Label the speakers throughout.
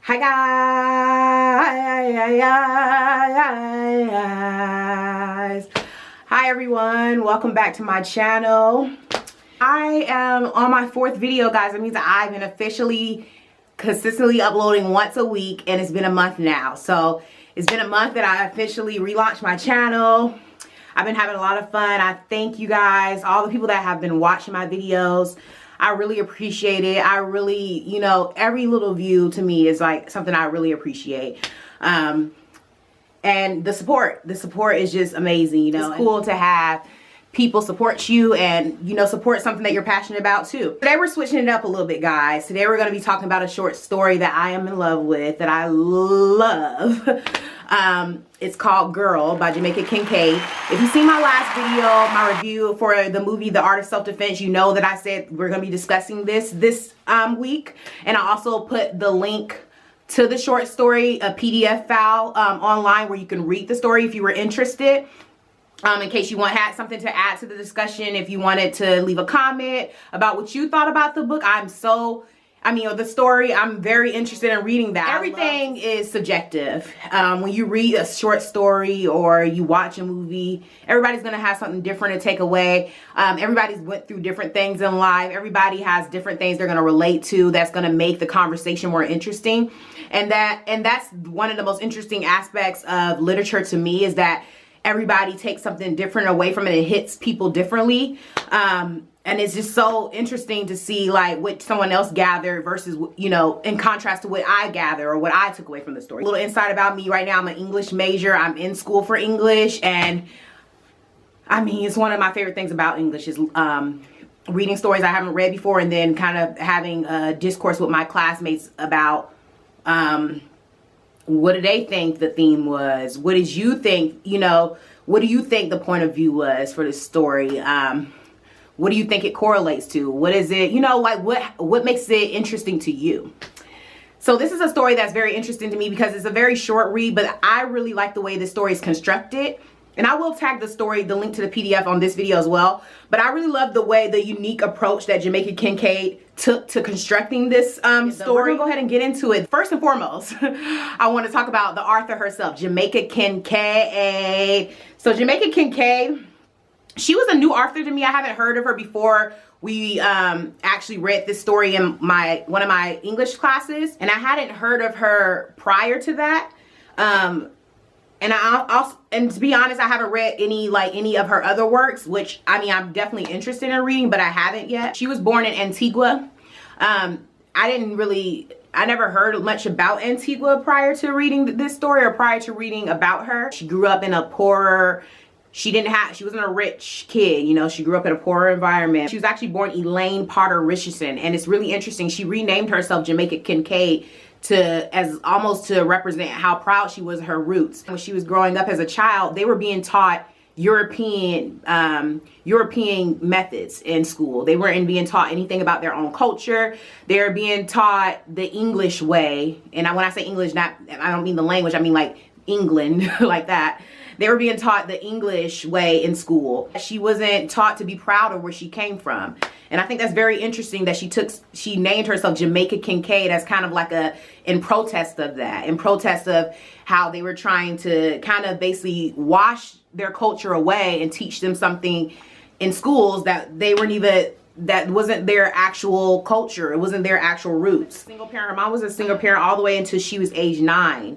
Speaker 1: Hi guys. Hi everyone. Welcome back to my channel. I am on my 4th video, guys. That means that I've been officially consistently uploading once a week, and it's been a month now. So it's been a month that I officially relaunched my channel. I've been having a lot of fun. I thank you guys, all the people that have been watching my videos. I really appreciate it. I really, you know, every little view to me is like something I really appreciate. And the support is just amazing. You know, it's cool to have people support you and, you know, support something that you're passionate about too. Today we're switching it up a little bit, guys. Today we're going to be talking about a short story that I am in love with, that I love. It's called Girl by Jamaica Kincaid. If you've seen my last video, my review for the movie The Art of Self-Defense, you know that I said we're going to be discussing this week. And I also put the link to the short story, a PDF file online where you can read the story if you were interested. In case you had something to add to the discussion, if you wanted to leave a comment about what you thought about the book, the story, I'm very interested in reading that. Everything is subjective. When you read a short story or you watch a movie, everybody's going to have something different to take away. Everybody's went through different things in life. Everybody has different things they're going to relate to that's going to make the conversation more interesting. And that's one of the most interesting aspects of literature to me, is that everybody takes something different away from it. It hits people differently. And it's just so interesting to see like what someone else gathered versus, you know, in contrast to what I gather or what I took away from the story. A little insight about me right now. I'm an English major. I'm in school for English. And I mean, it's one of my favorite things about English is reading stories I haven't read before, and then kind of having a discourse with my classmates about what do they think the theme was? What did you think, you know, what do you think the point of view was for this story? What do you think it correlates to? What is it, you know, like what makes it interesting to you? So this is a story that's very interesting to me because it's a very short read, but I really like the way the story is constructed. And I will tag the story, the link to the PDF on this video as well. But I really love the unique approach that Jamaica Kincaid took to constructing this story. We're gonna go ahead and get into it. First and foremost, I want to talk about the author herself, Jamaica Kincaid. So Jamaica Kincaid, she was a new author to me. I haven't heard of her before we actually read this story in one of my English classes, and I hadn't heard of her prior to that. And to be honest, I haven't read any of her other works, which I mean, I'm definitely interested in reading, but I haven't yet. She was born in Antigua. I never heard much about Antigua prior to reading this story or prior to reading about her. She grew up in a poorer, she wasn't a rich kid, you know, she grew up in a poorer environment. She was actually born Elaine Potter Richardson, and it's really interesting. She renamed herself Jamaica Kincaid almost to represent how proud she was of her roots. When she was growing up as a child, they were being taught European methods in school. They weren't being taught anything about their own culture. They're being taught the English way. And when I say English, I don't mean the language, I mean like England, like that. They were being taught the English way in school. She wasn't taught to be proud of where she came from. And I think that's very interesting that she named herself Jamaica Kincaid as kind of like in protest of that, in protest of how they were trying to kind of basically wash their culture away and teach them something in schools that that wasn't their actual culture. It wasn't their actual roots. Single parent. Her mom was a single parent all the way until she was age 9.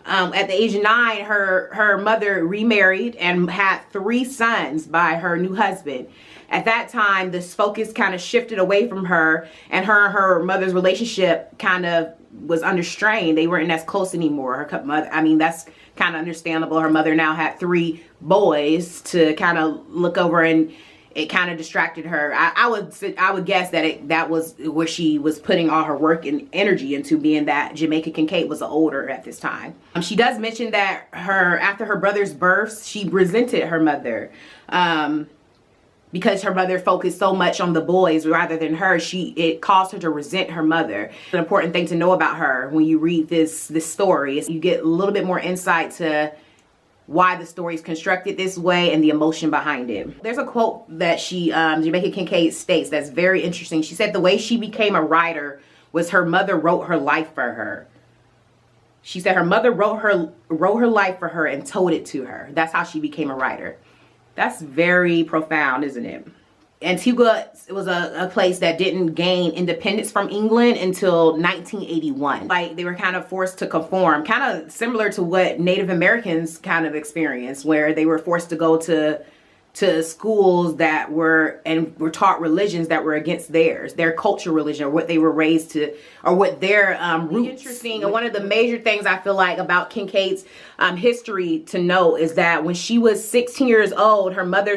Speaker 1: At the age of 9, her mother remarried and had 3 sons by her new husband. At that time, this focus kind of shifted away from her, and her mother's relationship kind of was under strain. They weren't as close anymore. Her mother, I mean, that's kind of understandable. Her mother now had 3 boys to kind of look over, and it kind of distracted her. I would guess that was where she was putting all her work and energy into, being that Jamaica Kincaid was older at this time. She does mention that after her brother's births, she resented her mother because her mother focused so much on the boys rather than her. It caused her to resent her mother. An important thing to know about her when you read this story is you get a little bit more insight to why the story is constructed this way and the emotion behind it. There's a quote that Jamaica Kincaid states that's very interesting. She said the way she became a writer was her mother wrote her life for her. She said her mother wrote her life for her and told it to her. That's how she became a writer. That's very profound, isn't it? Antigua was a place that didn't gain independence from England until 1981. Like, they were kind of forced to conform, kind of similar to what Native Americans kind of experienced, where they were forced to go to schools that were taught religions that were against their culture religion, or what they were raised to, or what their roots. Interesting. And one of the major things I feel like about Kincaid's history to know is that when she was 16 years old, her mother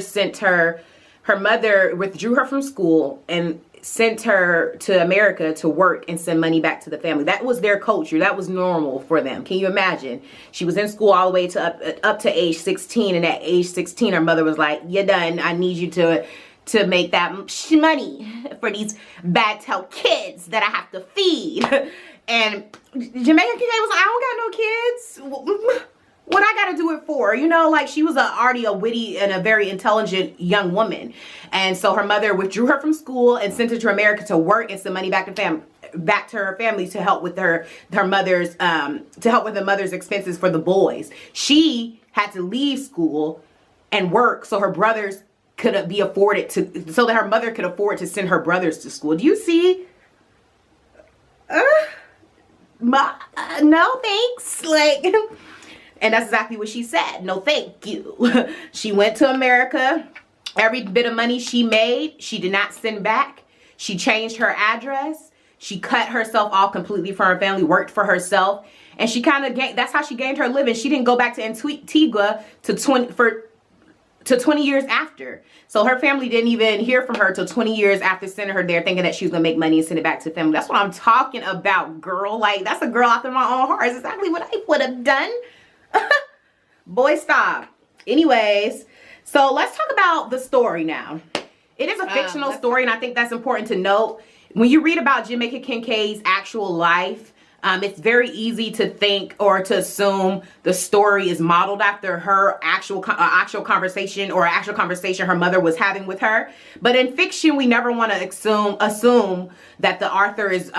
Speaker 1: withdrew her from school and sent her to America to work and send money back to the family. That was their culture. That was normal for them. Can you imagine? She was in school all the way to up to age 16, and at age 16, her mother was like, "You're done. I need you to make that money for these bad tail kids that I have to feed." And Jamaica Kincaid was like, "I don't got no kids. What I gotta do it for?" You know, like, she was already a witty and a very intelligent young woman. And so her mother withdrew her from school and sent her to America to work and send money back to her family to help with her mother's the mother's expenses for the boys. She had to leave school and work so her brothers so that her mother could afford to send her brothers to school. Do you see? No thanks. Like, and that's exactly what she said. No, thank you. She went to America. Every bit of money she made, she did not send back. She changed her address. She cut herself off completely from her family, worked for herself. And she kind of that's how she gained her living. She didn't go back to Antigua to 20 years after. So her family didn't even hear from her till 20 years after sending her there, thinking that she was gonna make money and send it back to family. That's what I'm talking about, girl. Like, that's a girl after my own heart. It's exactly what I would have done. Boy, stop. Anyways, so let's talk about the story now. It is a fictional story, and I think that's important to note. When you read about Jamaica Kincaid's actual life, it's very easy to think or to assume the story is modeled after her actual conversation her mother was having with her. But in fiction, we never want to assume that the author is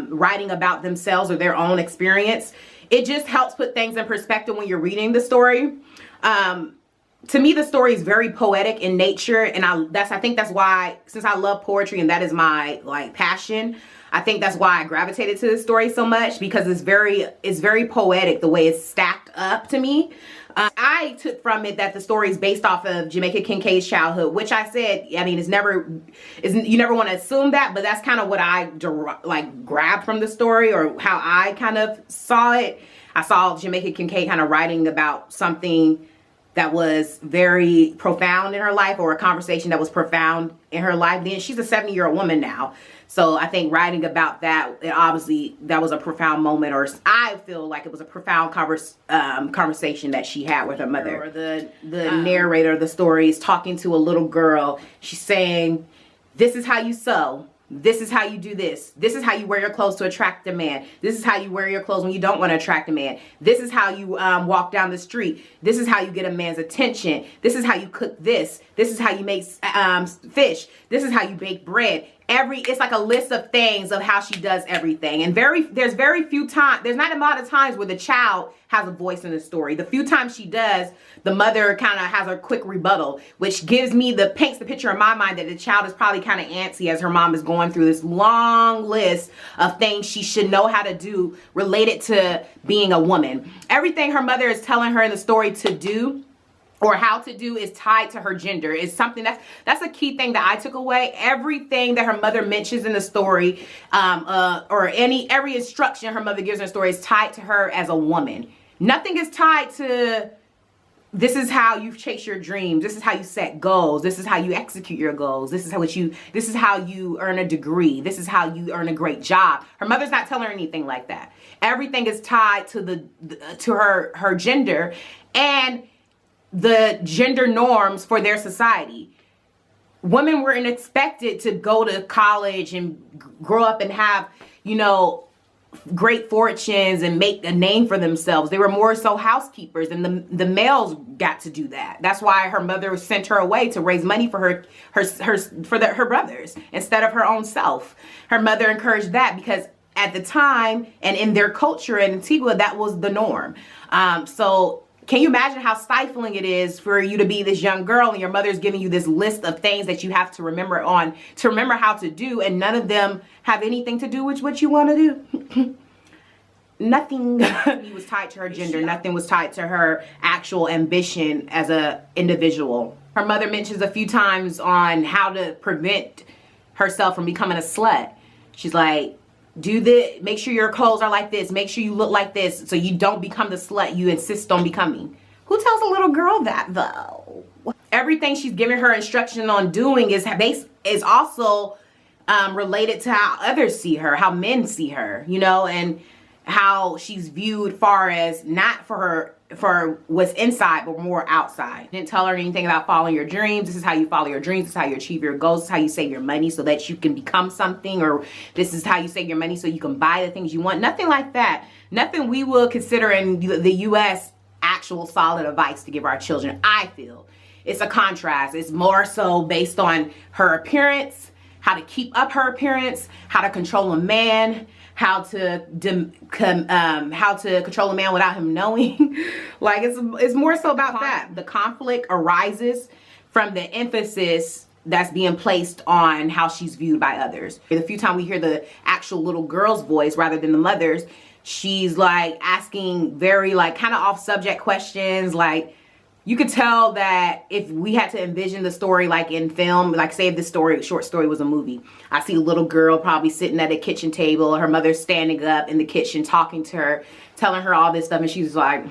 Speaker 1: writing about themselves or their own experience. It just helps put things in perspective when you're reading the story. To me, the story is very poetic in nature, and I think that's why, since I love poetry and that is my passion, I think that's why I gravitated to this story so much, because it's very poetic the way it's stacked up to me. I took from it that the story is based off of Jamaica Kincaid's childhood, which I said, I mean, you never want to assume that, but that's kind of what I grabbed from the story, or how I kind of saw it. I saw Jamaica Kincaid kind of writing about something that was very profound in her life, or a conversation that was profound in her life. Then she's a 70-year-old woman now. So I think writing about that, obviously that was a profound moment, or I feel like it was a profound conversation that she had with her mother. Or the narrator of the story is talking to a little girl. She's saying, "This is how you sew. This is how you do this. This is how you wear your clothes to attract a man. This is how you wear your clothes when you don't want to attract a man. This is how you walk down the street. This is how you get a man's attention. This is how you cook this. This is how you make fish. This is how you bake bread." It's like a list of things of how she does everything. And there's very few times, there's not a lot of times where the child has a voice in the story. The few times she does, the mother kind of has a quick rebuttal, which paints the picture in my mind that the child is probably kind of antsy as her mom is going through this long list of things she should know how to do related to being a woman. Everything her mother is telling her in the story to do, or how to do, is tied to her gender. It's something that's a key thing that I took away. Everything that her mother mentions in the story, or every instruction her mother gives in the story, is tied to her as a woman. Nothing is tied to, this is how you chase your dreams. This is how you set goals. This is how you execute your goals. This is how you earn a degree. This is how you earn a great job. Her mother's not telling her anything like that. Everything is tied to her gender and the gender norms for their society. Women weren't expected to go to college and grow up and have, great fortunes and make a name for themselves. They were more so housekeepers, and the males got to do that. That's why her mother sent her away to raise money for her brothers instead of her own self. Her mother encouraged that because at the time and in their culture in Antigua, that was the norm. So can you imagine how stifling it is for you to be this young girl and your mother's giving you this list of things that you have to remember how to do, and none of them have anything to do with what you want to do? Nothing was tied to her gender. Nothing was tied to her actual ambition as a individual. Her mother mentions a few times on how to prevent herself from becoming a slut. She's like, do this, make sure your clothes are like this, make sure you look like this, so you don't become the slut you insist on becoming. Who tells a little girl that, though? Everything she's giving her instruction on doing is also related to how others see her, how men see her, you know, and how she's viewed far as not for what's inside, but more outside. Didn't tell her anything about following your dreams. This is how you follow your dreams. This is how you achieve your goals. This is how you save your money so that you can become something, or this is how you save your money so you can buy the things you want. Nothing like that. Nothing we will consider in the U.S. actual solid advice to give our children. I feel it's a contrast. It's more so based on her appearance, how to keep up her appearance, how to control a man, how to control a man without him knowing. Like, it's more so about that. The conflict arises from the emphasis that's being placed on how she's viewed by others. The few times we hear the actual little girl's voice rather than the mother's, she's like asking very like kind of off subject questions. Like, you could tell that if we had to envision the story like in film, like say if this short story was a movie, I see a little girl probably sitting at a kitchen table, her mother's standing up in the kitchen talking to her, telling her all this stuff, and she's like,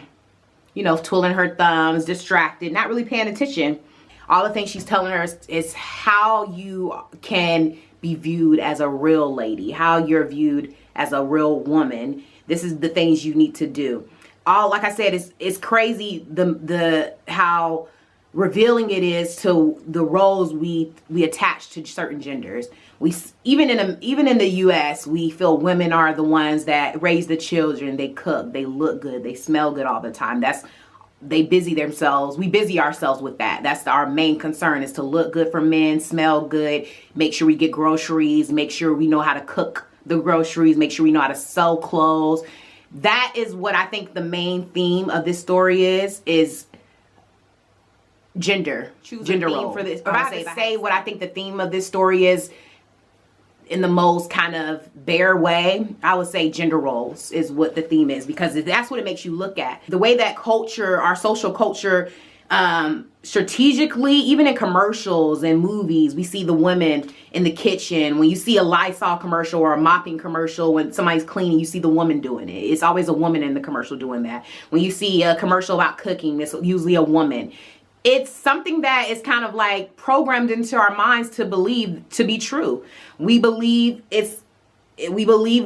Speaker 1: you know, twiddling her thumbs, distracted, not really paying attention. All the things she's telling her is how you can be viewed as a real lady, how you're viewed as a real woman. This is the things you need to do. All, like I said, it's crazy the how revealing it is to the roles we attach to certain genders. We even in the U.S. we feel women are the ones that raise the children, they cook, they look good, they smell good all the time. We busy ourselves with that. That's our main concern, is to look good for men, smell good, make sure we get groceries, make sure we know how to cook the groceries, make sure we know how to sew clothes. That is what I think the main theme of this story is gender. Choose gender role. For this. If I had to say what I think the theme of this story is in the most kind of bare way, I would say gender roles is what the theme is, because that's what it makes you look at. The way that culture, our social culture, strategically, even in commercials and movies, we see the women in the kitchen. When you see a Lysol commercial or a mopping commercial, when somebody's cleaning, you see the woman doing it. It's always a woman in the commercial doing that. When you see a commercial about cooking, it's usually a woman. It's something that is kind of like programmed into our minds to believe to be true. We believe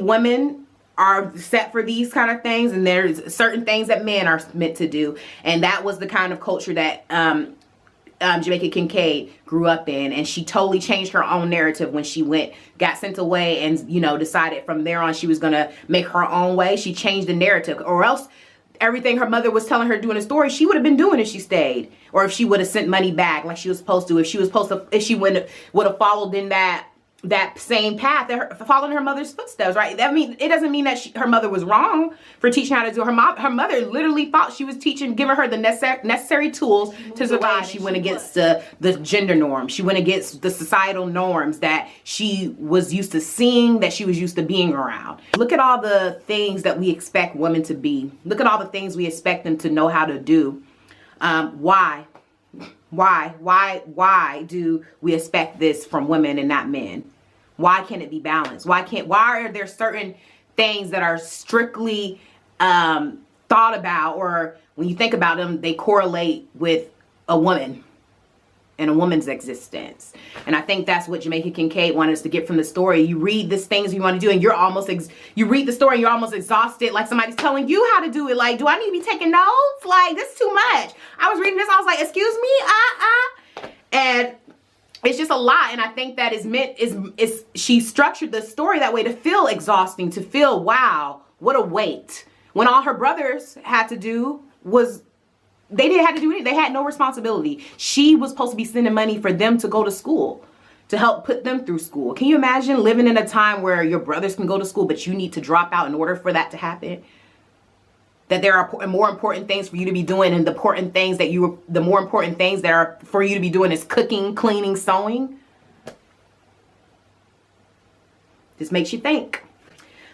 Speaker 1: women are set for these kind of things, and there's certain things that men are meant to do. And that was the kind of culture that Jamaica Kincaid grew up in, and she totally changed her own narrative when she got sent away, and decided from there on she was gonna make her own way. She changed the narrative, or else everything her mother was telling her doing the story, she would have been doing if she stayed, or if she would have sent money back like she was supposed to. If she would have followed in that same path, following her mother's footsteps, right? It doesn't mean that her mother was wrong for teaching how to do it. Her mother literally thought she was giving her the necessary tools to survive. She went against the gender norm. She went against the societal norms that she was used to seeing, that she was used to being around. Look at all the things that we expect women to be. Look at all the things we expect them to know how to do. Why do we expect this from women and not men? Why can't it be balanced? Why are there certain things that are strictly thought about, or when you think about them, they correlate with a woman and a woman's existence? And I think that's what Jamaica Kincaid wanted us to get from the story. You read these things you want to do, and you read the story and you're almost exhausted, like somebody's telling you how to do it. Like, do I need to be taking notes? Like, this is too much. I was reading this, I was like, excuse me, and it's just a lot. And I think that she structured the story that way to feel exhausting, to feel, wow, what a weight. When all her brothers had to do was, they didn't have to do anything. They had no responsibility. She was supposed to be sending money for them to go to school. to help put them through school. Can you imagine living in a time where your brothers can go to school, but you need to drop out in order for that to happen? That there are more important things for you to be doing, and the more important things that are for you to be doing is cooking, cleaning, sewing. This makes you think.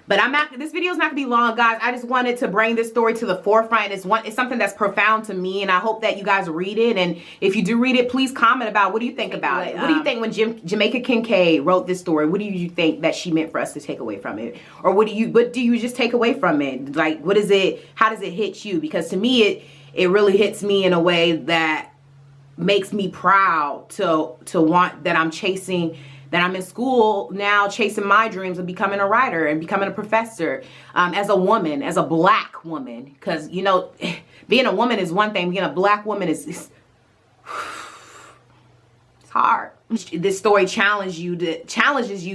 Speaker 1: But this video is not gonna be long, guys. I just wanted to bring this story to the forefront. It's something that's profound to me, and I hope that you guys read it. And if you do read it, please comment about what do you think about it. What do you think when Jamaica Kincaid wrote this story? What do you think that she meant for us to take away from it? Or what do you just take away from it? Like, what is it? How does it hit you? Because to me, it really hits me in a way that makes me proud to want that I'm in school now chasing my dreams of becoming a writer and becoming a professor, as a woman, as a black woman. Because, you know, being a woman is one thing. Being a black woman is it's hard. This story challenges you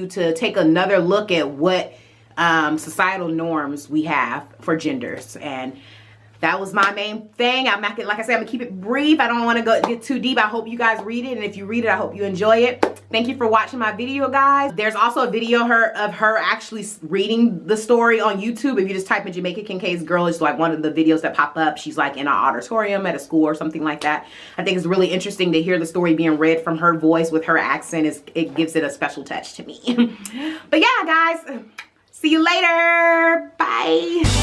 Speaker 1: to take another look at what societal norms we have for genders. And that was my main thing. I'm not gonna, like I said, I'm gonna keep it brief. I don't want to get too deep. I hope you guys read it, and if you read it, I hope you enjoy it. Thank you for watching my video, guys. There's also a video of her actually reading the story on YouTube. If you just type in Jamaica Kincaid's Girl, it's like one of the videos that pop up. She's like in an auditorium at a school or something like that. I think it's really interesting to hear the story being read from her voice with her accent. It gives it a special touch to me. But yeah, guys, see you later. Bye.